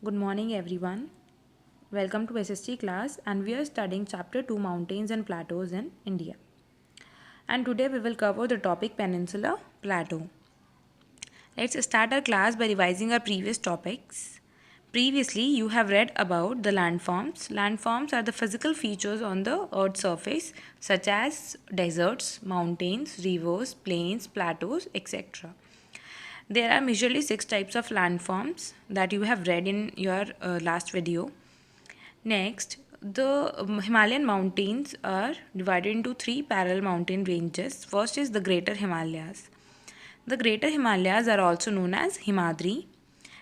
Good morning, everyone. Welcome to SST class, and we are studying Chapter 2 Mountains and Plateaus in India. And today we will cover the topic Peninsula Plateau. Let's start our class by revising our previous topics. Previously, you have read about the landforms. Landforms are the physical features on the Earth's surface, such as deserts, mountains, rivers, plains, plateaus, etc. There are majorly six types of landforms that you have read in your last video. Next, the Himalayan mountains are divided into three parallel mountain ranges. First is the Greater Himalayas. The Greater Himalayas are also known as Himadri,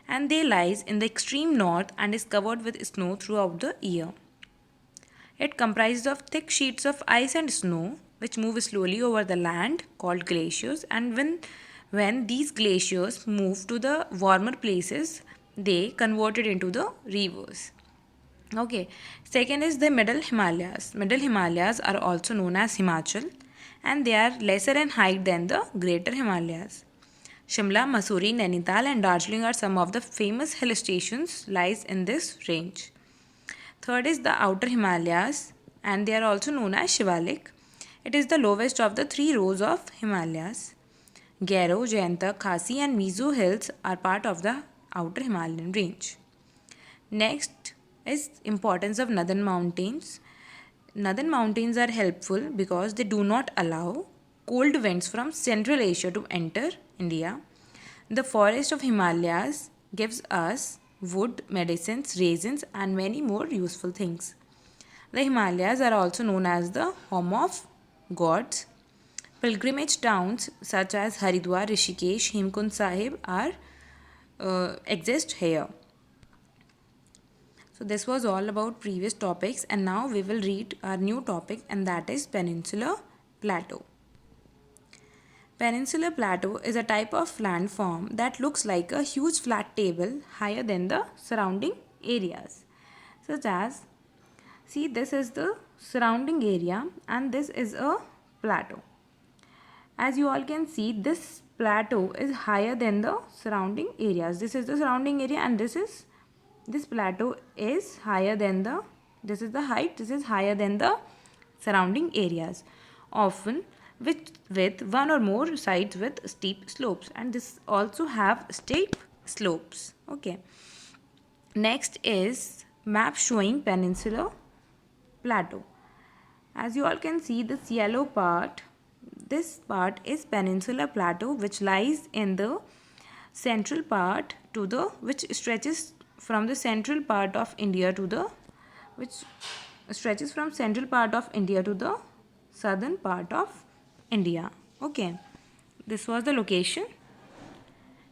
and they lies in the extreme north and is covered with snow throughout the year. It comprises of thick sheets of ice and snow which move slowly over the land called glaciers, and when these glaciers move to the warmer places, they convert it into the rivers. Okay, second is the Middle Himalayas. Middle Himalayas are also known as Himachal, and they are lesser in height than the Greater Himalayas. Shimla, Mussoorie, Nainital and Darjeeling are some of the famous hill stations lies in this range. Third is the Outer Himalayas, and they are also known as Shivalik. It is the lowest of the three rows of Himalayas. Garo, Jayanta, Khasi and Mizo hills are part of the Outer Himalayan range. Next is importance of northern mountains. Northern mountains are helpful because they do not allow cold winds from Central Asia to enter India. The forest of Himalayas gives us wood, medicines, raisins and many more useful things. The Himalayas are also known as the home of gods. Pilgrimage towns such as Haridwar, Rishikesh, Hemkund Sahib are exist here. So this was all about previous topics, and now we will read our new topic, and that is Peninsula Plateau. Peninsula Plateau is a type of landform that looks like a huge flat table higher than the surrounding areas. Such as, see, this is the surrounding area and this is a plateau. As you all can see, this plateau is higher than the surrounding areas. This is the surrounding area and this plateau is higher than this is the height, this is higher than the surrounding areas, often with one or more sides with steep slopes, and this also have steep slopes. Okay. Next is map showing Peninsula Plateau. As you all can see, this yellow part, this part is Peninsula Plateau, which lies in the central part to the, which stretches from the central part of India to the, which stretches from central part of India to the southern part of India. Okay, this was the location.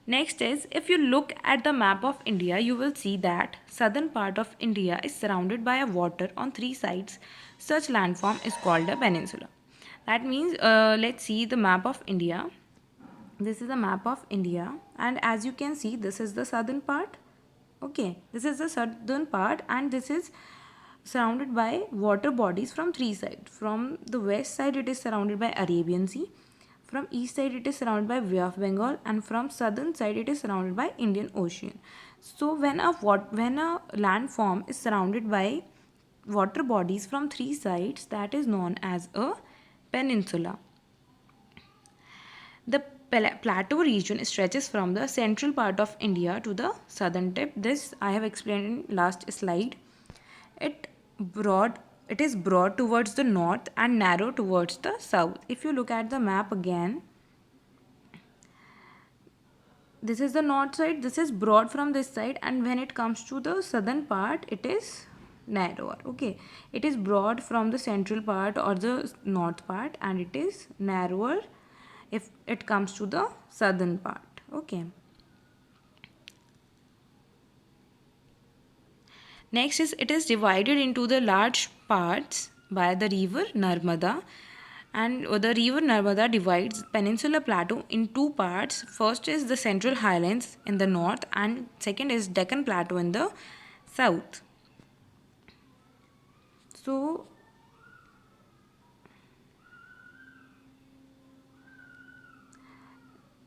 Next is, if you look at the map of India, you will see that southern part of India is surrounded by a water on three sides. Such landform is called a peninsula. That means, let's see the map of India. This is the map of India, and as you can see, this is the southern part. Okay, this is the southern part, and this is surrounded by water bodies from three sides. From the west side, it is surrounded by Arabian Sea. From east side, it is surrounded by Bay of Bengal, and from southern side, it is surrounded by Indian Ocean. So when a landform is surrounded by water bodies from three sides, that is known as a peninsula. The plateau region stretches from the central part of India to the southern tip. This I have explained in last slide. It broad it is broad towards the north and narrow towards the south. If you look at the map again, this is the north side, this is broad from this side, and when it comes to the southern part, it is narrower. Okay, it is broad from the central part or the north part, and it is narrower if it comes to the southern part. Okay. Next is, it is divided into the large parts by the river Narmada, and the river Narmada divides Peninsula Plateau in two parts. First is the Central Highlands in the north, and second is Deccan Plateau in the south. So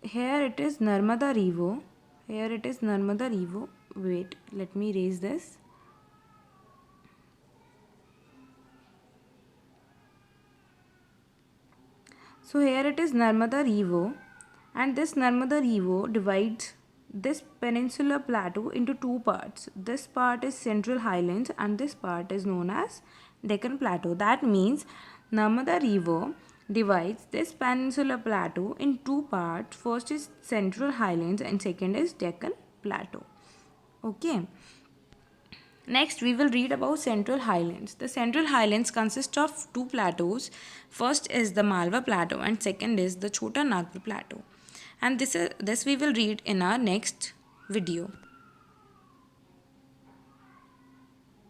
here it is Narmada River. Here it is Narmada River. wait, let me erase this. So here it is Narmada River, and this Narmada River divides this peninsular plateau into two parts. This part is Central Highlands and this part is known as Deccan Plateau. That means Narmada River divides this peninsular plateau in two parts. First is Central Highlands and second is Deccan Plateau. Okay. Next, we will read about Central Highlands. The Central Highlands consist of two plateaus. First is the Malwa Plateau and second is the Chota Nagpur Plateau. And this we will read in our next video.